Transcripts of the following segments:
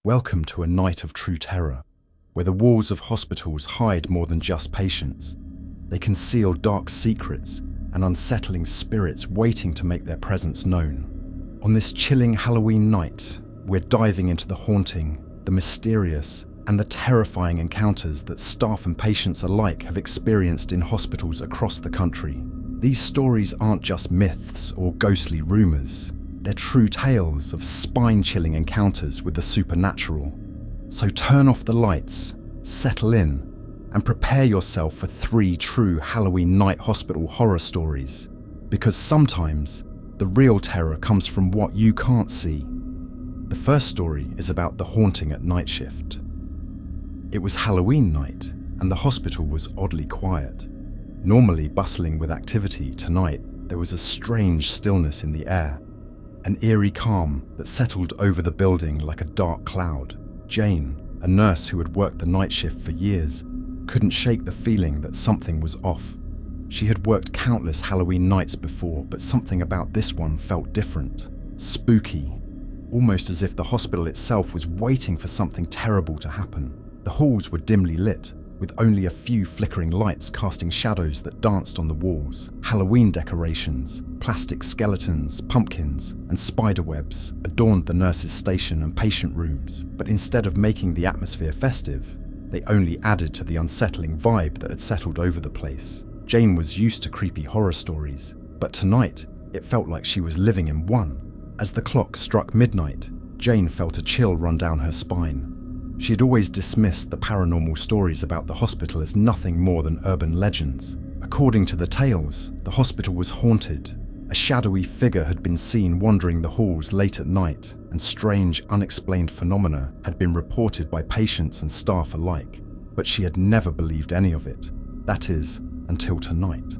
Welcome to a night of true terror, where the walls of hospitals hide more than just patients. They conceal dark secrets and unsettling spirits waiting to make their presence known. On this chilling Halloween night, we're diving into the haunting, the mysterious, and the terrifying encounters that staff and patients alike have experienced in hospitals across the country. These stories aren't just myths or ghostly rumors. They're true tales of spine-chilling encounters with the supernatural. So turn off the lights, settle in, and prepare yourself for 3 true Halloween night hospital horror stories. Because sometimes, the real terror comes from what you can't see. The first story is about the haunting at night shift. It was Halloween night, and the hospital was oddly quiet. Normally bustling with activity, tonight there was a strange stillness in the air. An eerie calm that settled over the building like a dark cloud. Jane, a nurse who had worked the night shift for years, couldn't shake the feeling that something was off. She had worked countless Halloween nights before, but something about this one felt different. Spooky. Almost as if the hospital itself was waiting for something terrible to happen. The halls were dimly lit, with only a few flickering lights casting shadows that danced on the walls. Halloween decorations, plastic skeletons, pumpkins, and spiderwebs adorned the nurses' station and patient rooms, but instead of making the atmosphere festive, they only added to the unsettling vibe that had settled over the place. Jane was used to creepy horror stories, but tonight it felt like she was living in one. As the clock struck midnight, Jane felt a chill run down her spine. She had always dismissed the paranormal stories about the hospital as nothing more than urban legends. According to the tales, the hospital was haunted. A shadowy figure had been seen wandering the halls late at night, and strange, unexplained phenomena had been reported by patients and staff alike. But she had never believed any of it. That is, until tonight.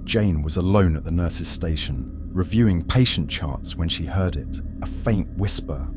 Jane was alone at the nurse's station, reviewing patient charts when she heard it. A faint whisper,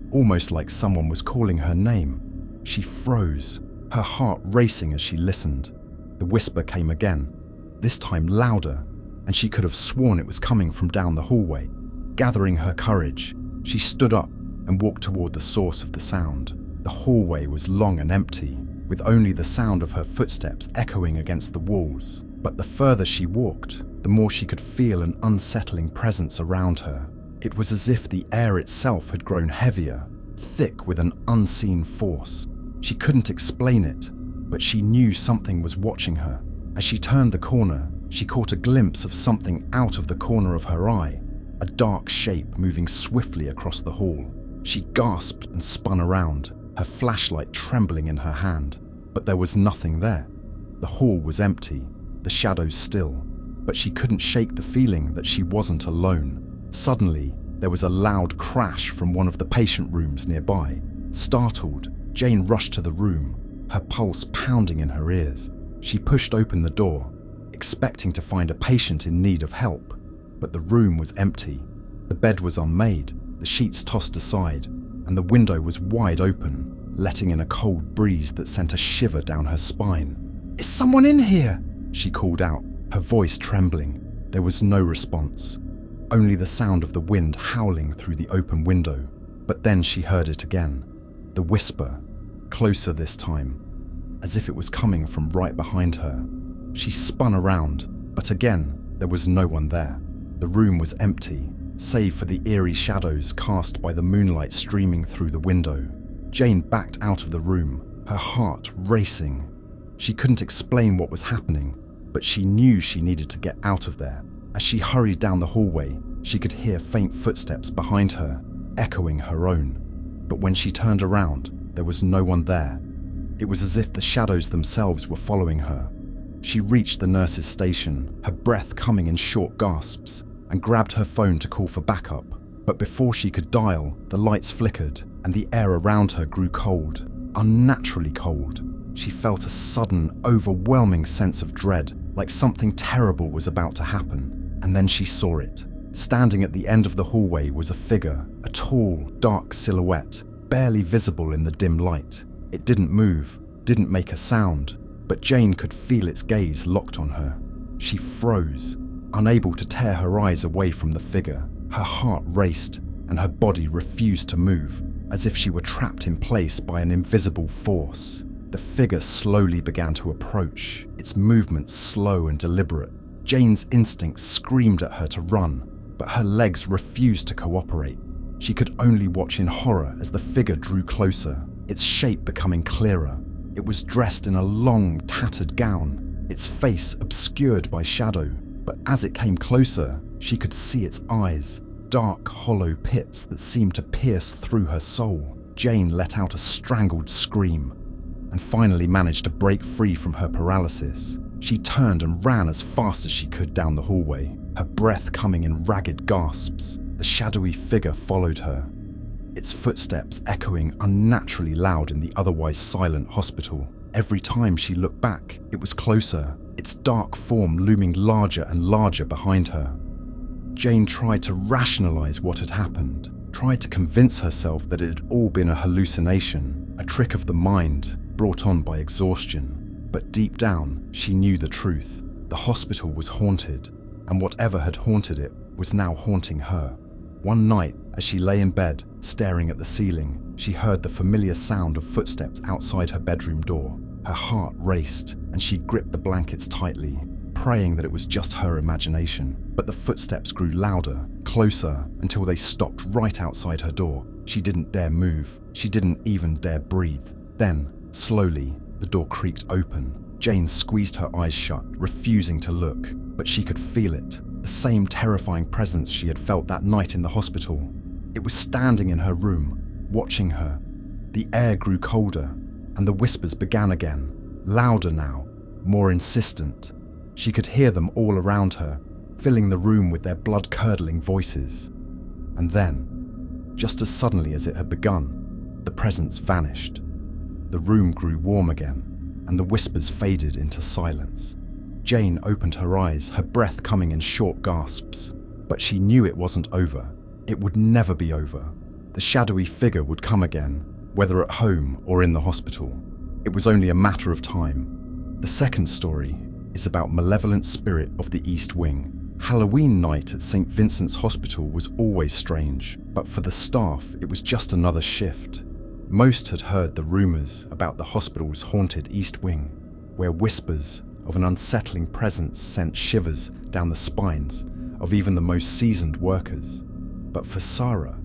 almost like someone was calling her name. She froze, her heart racing as she listened. The whisper came again, this time louder, and she could have sworn it was coming from down the hallway. Gathering her courage, she stood up and walked toward the source of the sound. The hallway was long and empty, with only the sound of her footsteps echoing against the walls. But the further she walked, the more she could feel an unsettling presence around her. It was as if the air itself had grown heavier, thick with an unseen force. She couldn't explain it, but she knew something was watching her. As she turned the corner, she caught a glimpse of something out of the corner of her eye, a dark shape moving swiftly across the hall. She gasped and spun around, her flashlight trembling in her hand, but there was nothing there. The hall was empty, the shadows still, but she couldn't shake the feeling that she wasn't alone. Suddenly, there was a loud crash from one of the patient rooms nearby. Startled, Jane rushed to the room, her pulse pounding in her ears. She pushed open the door, expecting to find a patient in need of help, but the room was empty. The bed was unmade, the sheets tossed aside, and the window was wide open, letting in a cold breeze that sent a shiver down her spine. "Is someone in here?" she called out, her voice trembling. There was no response. Only the sound of the wind howling through the open window. But then she heard it again. The whisper, closer this time, as if it was coming from right behind her. She spun around, but again, there was no one there. The room was empty, save for the eerie shadows cast by the moonlight streaming through the window. Jane backed out of the room, her heart racing. She couldn't explain what was happening, but she knew she needed to get out of there. As she hurried down the hallway, she could hear faint footsteps behind her, echoing her own. But when she turned around, there was no one there. It was as if the shadows themselves were following her. She reached the nurse's station, her breath coming in short gasps, and grabbed her phone to call for backup. But before she could dial, the lights flickered, and the air around her grew cold, unnaturally cold. She felt a sudden, overwhelming sense of dread, like something terrible was about to happen. And then she saw it. Standing at the end of the hallway was a figure, a tall, dark silhouette, barely visible in the dim light. It didn't move, didn't make a sound, but Jane could feel its gaze locked on her. She froze, unable to tear her eyes away from the figure. Her heart raced, and her body refused to move. as if she were trapped in place by an invisible force. The figure slowly began to approach, its movements slow and deliberate. Jane's instincts screamed at her to run, but her legs refused to cooperate. She could only watch in horror as the figure drew closer, its shape becoming clearer. It was dressed in a long, tattered gown, its face obscured by shadow, but as it came closer, she could see its eyes, dark, hollow pits that seemed to pierce through her soul. Jane let out a strangled scream and finally managed to break free from her paralysis. She turned and ran as fast as she could down the hallway, her breath coming in ragged gasps. The shadowy figure followed her, its footsteps echoing unnaturally loud in the otherwise silent hospital. Every time she looked back, it was closer, its dark form looming larger and larger behind her. Jane tried to rationalize what had happened, tried to convince herself that it had all been a hallucination, a trick of the mind brought on by exhaustion. But deep down, she knew the truth. The hospital was haunted, and whatever had haunted it was now haunting her. One night, as she lay in bed, staring at the ceiling, she heard the familiar sound of footsteps outside her bedroom door. Her heart raced, and she gripped the blankets tightly, praying that it was just her imagination. But the footsteps grew louder, closer, until they stopped right outside her door. She didn't dare move. She didn't even dare breathe. Then, slowly, the door creaked open. Jane squeezed her eyes shut, refusing to look, but she could feel it. The same terrifying presence she had felt that night in the hospital. It was standing in her room, watching her. The air grew colder, and the whispers began again, louder now, more insistent. She could hear them all around her, filling the room with their blood-curdling voices. And then, just as suddenly as it had begun, the presence vanished. The room grew warm again, and the whispers faded into silence. Jane opened her eyes, her breath coming in short gasps. But she knew it wasn't over. It would never be over. The shadowy figure would come again, whether at home or in the hospital. It was only a matter of time. The second story is about Malevolent spirit of the East Wing. Halloween night at St. Vincent's Hospital was always strange, but for the staff, it was just another shift. Most had heard the rumours about the hospital's haunted East Wing, where whispers of an unsettling presence sent shivers down the spines of even the most seasoned workers. But for Sarah,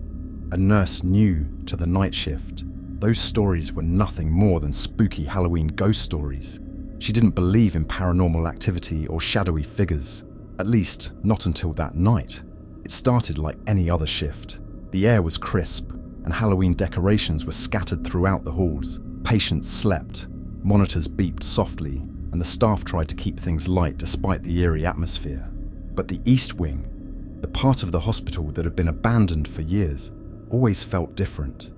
a nurse new to the night shift, those stories were nothing more than spooky Halloween ghost stories. She didn't believe in paranormal activity or shadowy figures, at least not until that night. It started like any other shift. The air was crisp, and Halloween decorations were scattered throughout the halls. Patients slept, monitors beeped softly, and the staff tried to keep things light despite the eerie atmosphere. But the East Wing, the part of the hospital that had been abandoned for years, always felt different.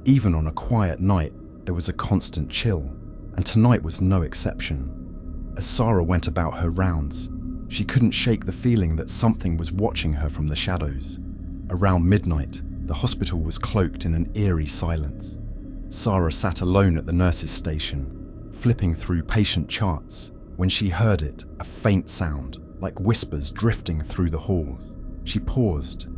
Even on a quiet night, there was a constant chill, and tonight was no exception. As Sarah went about her rounds, she couldn't shake the feeling that something was watching her from the shadows. Around midnight, the hospital was cloaked in an eerie silence. Sarah sat alone at the nurse's station, flipping through patient charts, when she heard it, a faint sound, like whispers drifting through the halls. She paused,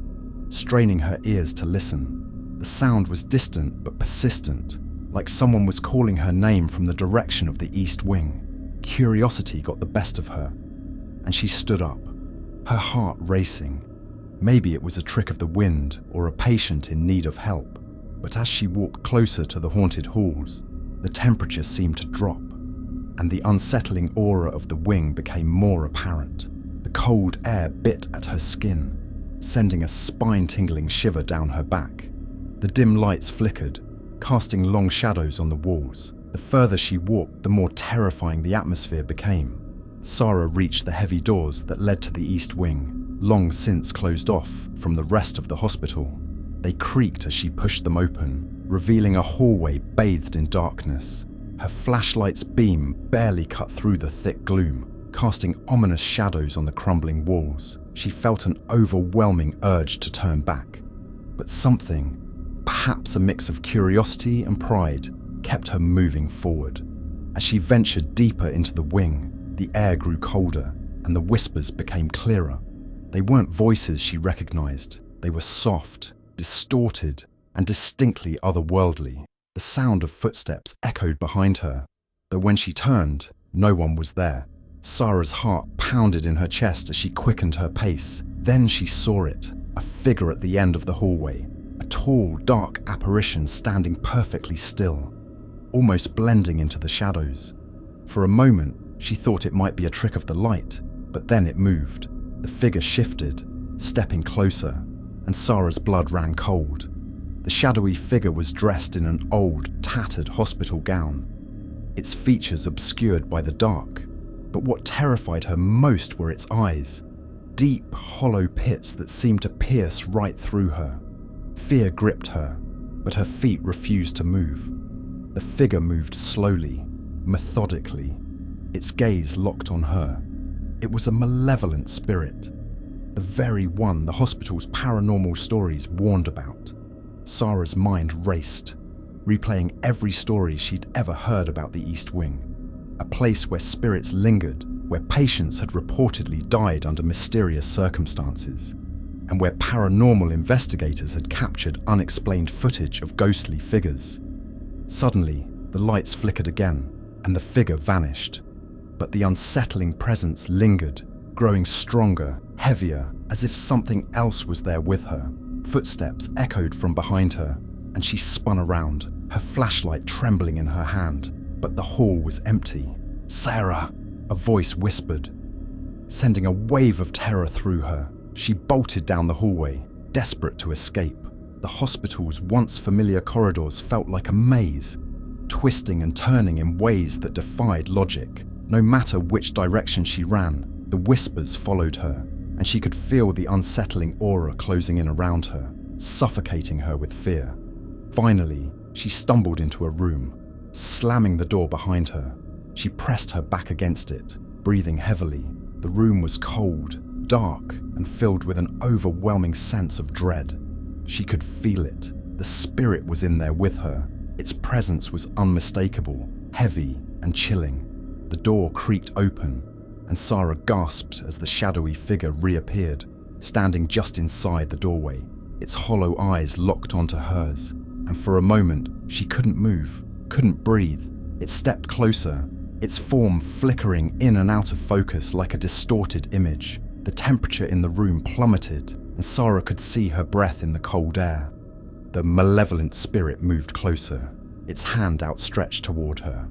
straining her ears to listen. The sound was distant but persistent, like someone was calling her name from the direction of the East Wing. Curiosity got the best of her, and she stood up, her heart racing. Maybe it was a trick of the wind or a patient in need of help. But as she walked closer to the haunted halls, the temperature seemed to drop, and the unsettling aura of the wing became more apparent. The cold air bit at her skin, sending a spine-tingling shiver down her back. The dim lights flickered, casting long shadows on the walls. The further she walked, the more terrifying the atmosphere became. Sarah reached the heavy doors that led to the East Wing, long since closed off from the rest of the hospital. They creaked as she pushed them open, revealing a hallway bathed in darkness. Her flashlight's beam barely cut through the thick gloom, casting ominous shadows on the crumbling walls. She felt an overwhelming urge to turn back, but something, perhaps a mix of curiosity and pride, kept her moving forward. As she ventured deeper into the wing, the air grew colder, and the whispers became clearer. They weren't voices she recognized. They were soft, distorted, and distinctly otherworldly. The sound of footsteps echoed behind her, though when she turned, no one was there. Sarah's heart pounded in her chest as she quickened her pace. Then she saw it, a figure at the end of the hallway, a tall, dark apparition standing perfectly still, almost blending into the shadows. For a moment, she thought it might be a trick of the light, but then it moved. The figure shifted, stepping closer, and Sarah's blood ran cold. The shadowy figure was dressed in an old, tattered hospital gown, its features obscured by the dark. But what terrified her most were its eyes, deep, hollow pits that seemed to pierce right through her. Fear gripped her, but her feet refused to move. The figure moved slowly, methodically, its gaze locked on her. It was a malevolent spirit, the very one the hospital's paranormal stories warned about. Sarah's mind raced, replaying every story she'd ever heard about the East Wing, a place where spirits lingered, where patients had reportedly died under mysterious circumstances, and where paranormal investigators had captured unexplained footage of ghostly figures. Suddenly, the lights flickered again, and the figure vanished. But the unsettling presence lingered, growing stronger, heavier, as if something else was there with her. Footsteps echoed from behind her, and she spun around, her flashlight trembling in her hand. But the hall was empty. "Sarah!" a voice whispered, sending a wave of terror through her. She bolted down the hallway, desperate to escape. The hospital's once familiar corridors felt like a maze, twisting and turning in ways that defied logic. No matter which direction she ran, the whispers followed her, and she could feel the unsettling aura closing in around her, suffocating her with fear. Finally, she stumbled into a room. Slamming the door behind her, she pressed her back against it, breathing heavily. The room was cold, dark, and filled with an overwhelming sense of dread. She could feel it. The spirit was in there with her. Its presence was unmistakable, heavy and chilling. The door creaked open, and Sarah gasped as the shadowy figure reappeared, standing just inside the doorway. Its hollow eyes locked onto hers, and for a moment she couldn't move, couldn't breathe. It stepped closer, its form flickering in and out of focus like a distorted image. The temperature in the room plummeted, and Sarah could see her breath in the cold air. The malevolent spirit moved closer, its hand outstretched toward her.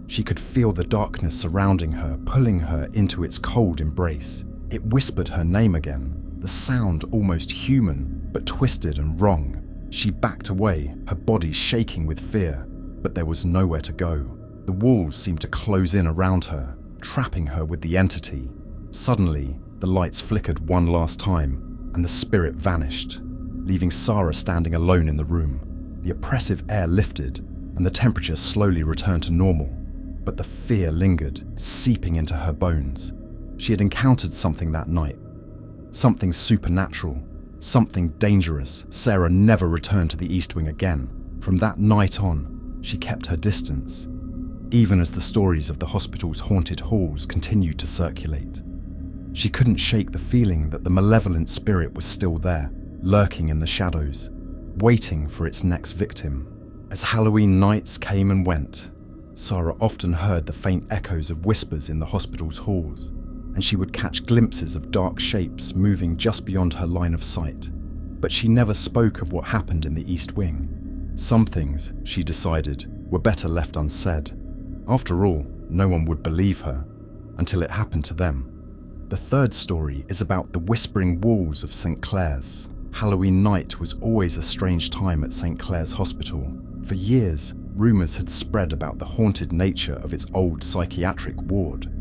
She could feel the darkness surrounding her, pulling her into its cold embrace. It whispered her name again, the sound almost human, but twisted and wrong. She backed away, her body shaking with fear, but there was nowhere to go. The walls seemed to close in around her, trapping her with the entity. Suddenly, the lights flickered one last time, and the spirit vanished, leaving Sarah standing alone in the room. The oppressive air lifted, and the temperature slowly returned to normal. But the fear lingered, seeping into her bones. She had encountered something that night. Something supernatural, something dangerous. Sarah never returned to the East Wing again. From that night on, she kept her distance, even as the stories of the hospital's haunted halls continued to circulate. She couldn't shake the feeling that the malevolent spirit was still there, lurking in the shadows, waiting for its next victim. As Halloween nights came and went, Sarah often heard the faint echoes of whispers in the hospital's halls, and she would catch glimpses of dark shapes moving just beyond her line of sight. But she never spoke of what happened in the East Wing. Some things, she decided, were better left unsaid. After all, no one would believe her, until it happened to them. The third story is about the whispering walls of St. Clair's. Halloween night was always a strange time at St. Clair's Hospital. For years, rumours had spread about the haunted nature of its old psychiatric ward.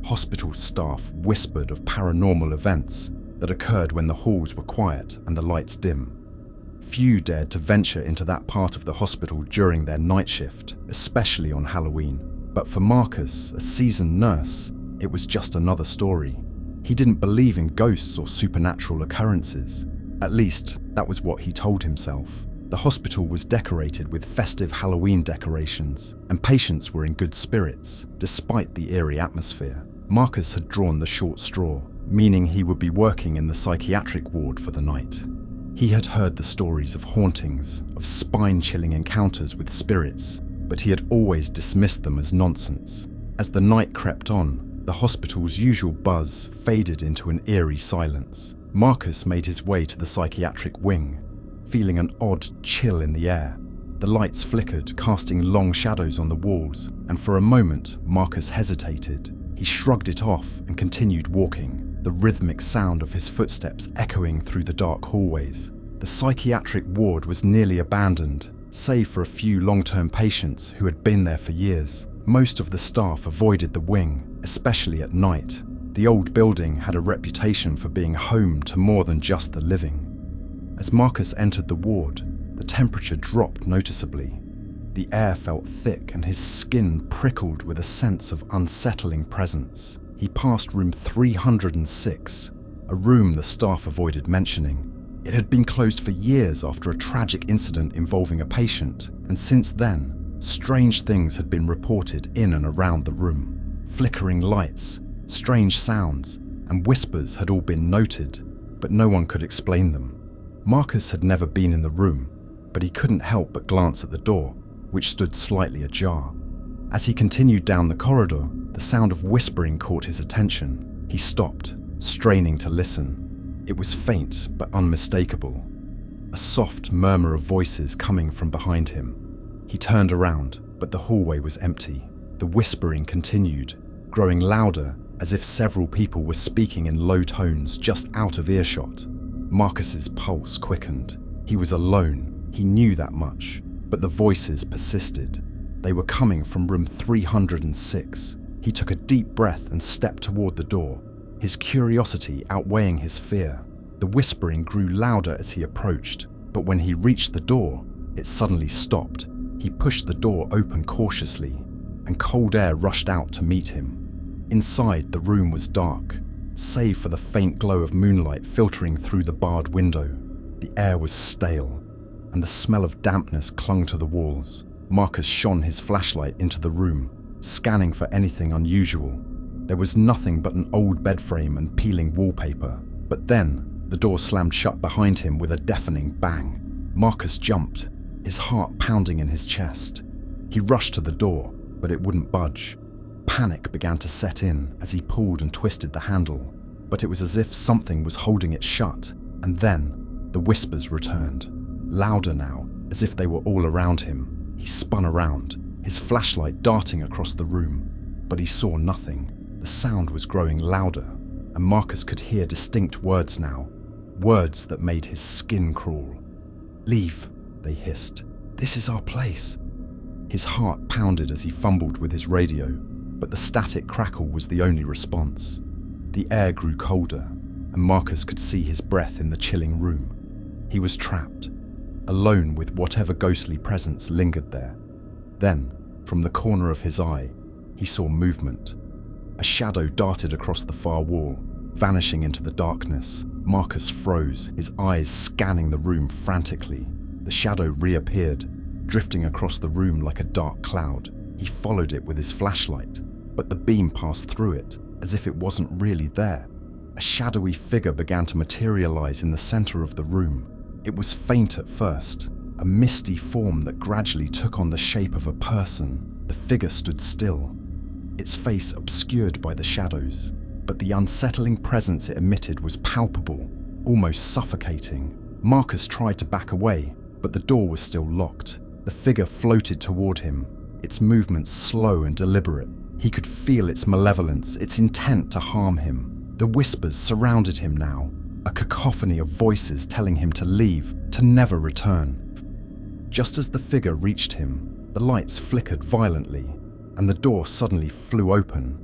Hospital staff whispered of paranormal events that occurred when the halls were quiet and the lights dim. Few dared to venture into that part of the hospital during their night shift, especially on Halloween. But for Marcus, a seasoned nurse, it was just another story. He didn't believe in ghosts or supernatural occurrences. At least, that was what he told himself. The hospital was decorated with festive Halloween decorations, and patients were in good spirits, despite the eerie atmosphere. Marcus had drawn the short straw, meaning he would be working in the psychiatric ward for the night. He had heard the stories of hauntings, of spine-chilling encounters with spirits, but he had always dismissed them as nonsense. As the night crept on, the hospital's usual buzz faded into an eerie silence. Marcus made his way to the psychiatric wing, feeling an odd chill in the air. The lights flickered, casting long shadows on the walls, and for a moment, Marcus hesitated. He shrugged it off and continued walking, the rhythmic sound of his footsteps echoing through the dark hallways. The psychiatric ward was nearly abandoned, save for a few long-term patients who had been there for years. Most of the staff avoided the wing, especially at night. The old building had a reputation for being home to more than just the living. As Marcus entered the ward, the temperature dropped noticeably. The air felt thick and his skin prickled with a sense of unsettling presence. He passed room 306, a room the staff avoided mentioning. It had been closed for years after a tragic incident involving a patient, and since then, strange things had been reported in and around the room. Flickering lights, strange sounds, and whispers had all been noted, but no one could explain them. Marcus had never been in the room, but he couldn't help but glance at the door, which stood slightly ajar. As he continued down the corridor, the sound of whispering caught his attention. He stopped, straining to listen. It was faint but unmistakable, a soft murmur of voices coming from behind him. He turned around, but the hallway was empty. The whispering continued, growing louder as if several people were speaking in low tones just out of earshot. Marcus's pulse quickened. He was alone. He knew that much, but the voices persisted. They were coming from room 306. He took a deep breath and stepped toward the door, his curiosity outweighing his fear. The whispering grew louder as he approached, but when he reached the door, it suddenly stopped. He pushed the door open cautiously, and cold air rushed out to meet him. Inside, the room was dark, save for the faint glow of moonlight filtering through the barred window. The air was stale, and the smell of dampness clung to the walls. Marcus shone his flashlight into the room, scanning for anything unusual. There was nothing but an old bed frame and peeling wallpaper. But then, the door slammed shut behind him with a deafening bang. Marcus jumped, his heart pounding in his chest. He rushed to the door, but it wouldn't budge. Panic began to set in as he pulled and twisted the handle, but it was as if something was holding it shut. And then, the whispers returned, louder now, as if they were all around him. He spun around, his flashlight darting across the room, but he saw nothing. The sound was growing louder, and Marcus could hear distinct words now, words that made his skin crawl. "Leave," they hissed. "This is our place." His heart pounded as he fumbled with his radio, but the static crackle was the only response. The air grew colder, and Marcus could see his breath in the chilling room. He was trapped, alone with whatever ghostly presence lingered there. Then, from the corner of his eye, he saw movement. A shadow darted across the far wall, vanishing into the darkness. Marcus froze, his eyes scanning the room frantically. The shadow reappeared, drifting across the room like a dark cloud. He followed it with his flashlight, but the beam passed through it, as if it wasn't really there. A shadowy figure began to materialize in the center of the room. It was faint at first, a misty form that gradually took on the shape of a person. The figure stood still, its face obscured by the shadows, but the unsettling presence it emitted was palpable, almost suffocating. Marcus tried to back away, but the door was still locked. The figure floated toward him, its movements slow and deliberate. He could feel its malevolence, its intent to harm him. The whispers surrounded him now, a cacophony of voices telling him to leave, to never return. Just as the figure reached him, the lights flickered violently, and the door suddenly flew open.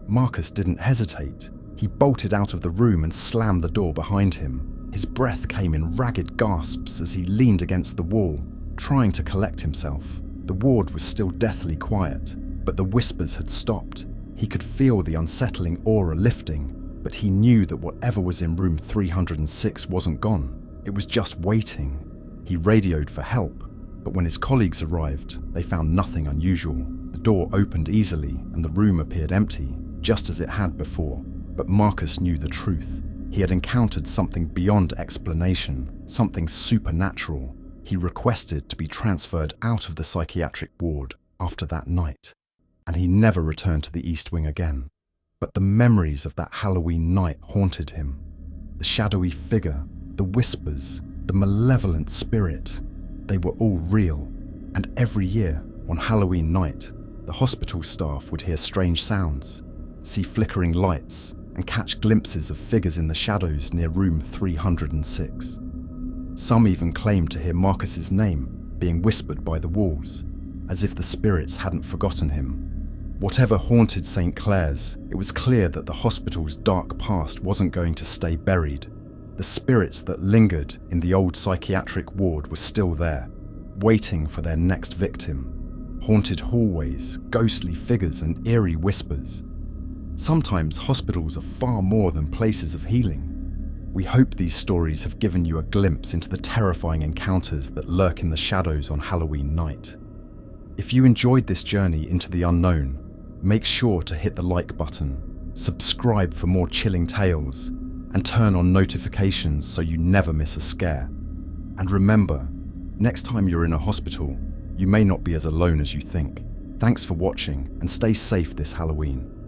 Marcus didn't hesitate. He bolted out of the room and slammed the door behind him. His breath came in ragged gasps as he leaned against the wall, trying to collect himself. The ward was still deathly quiet, but the whispers had stopped. He could feel the unsettling aura lifting, but he knew that whatever was in room 306 wasn't gone. It was just waiting. He radioed for help, but when his colleagues arrived, they found nothing unusual. The door opened easily and the room appeared empty, just as it had before. But Marcus knew the truth. He had encountered something beyond explanation, something supernatural. He requested to be transferred out of the psychiatric ward after that night, and he never returned to the East Wing again. But the memories of that Halloween night haunted him. The shadowy figure, the whispers, the malevolent spirit, they were all real. And every year, on Halloween night, the hospital staff would hear strange sounds, see flickering lights, and catch glimpses of figures in the shadows near room 306. Some even claimed to hear Marcus's name being whispered by the walls, as if the spirits hadn't forgotten him. Whatever haunted St. Clair's, it was clear that the hospital's dark past wasn't going to stay buried. The spirits that lingered in the old psychiatric ward were still there, waiting for their next victim. Haunted hallways, ghostly figures, and eerie whispers. Sometimes hospitals are far more than places of healing. We hope these stories have given you a glimpse into the terrifying encounters that lurk in the shadows on Halloween night. If you enjoyed this journey into the unknown, make sure to hit the like button, subscribe for more chilling tales, and turn on notifications so you never miss a scare. And remember, next time you're in a hospital, you may not be as alone as you think. Thanks for watching, and stay safe this Halloween.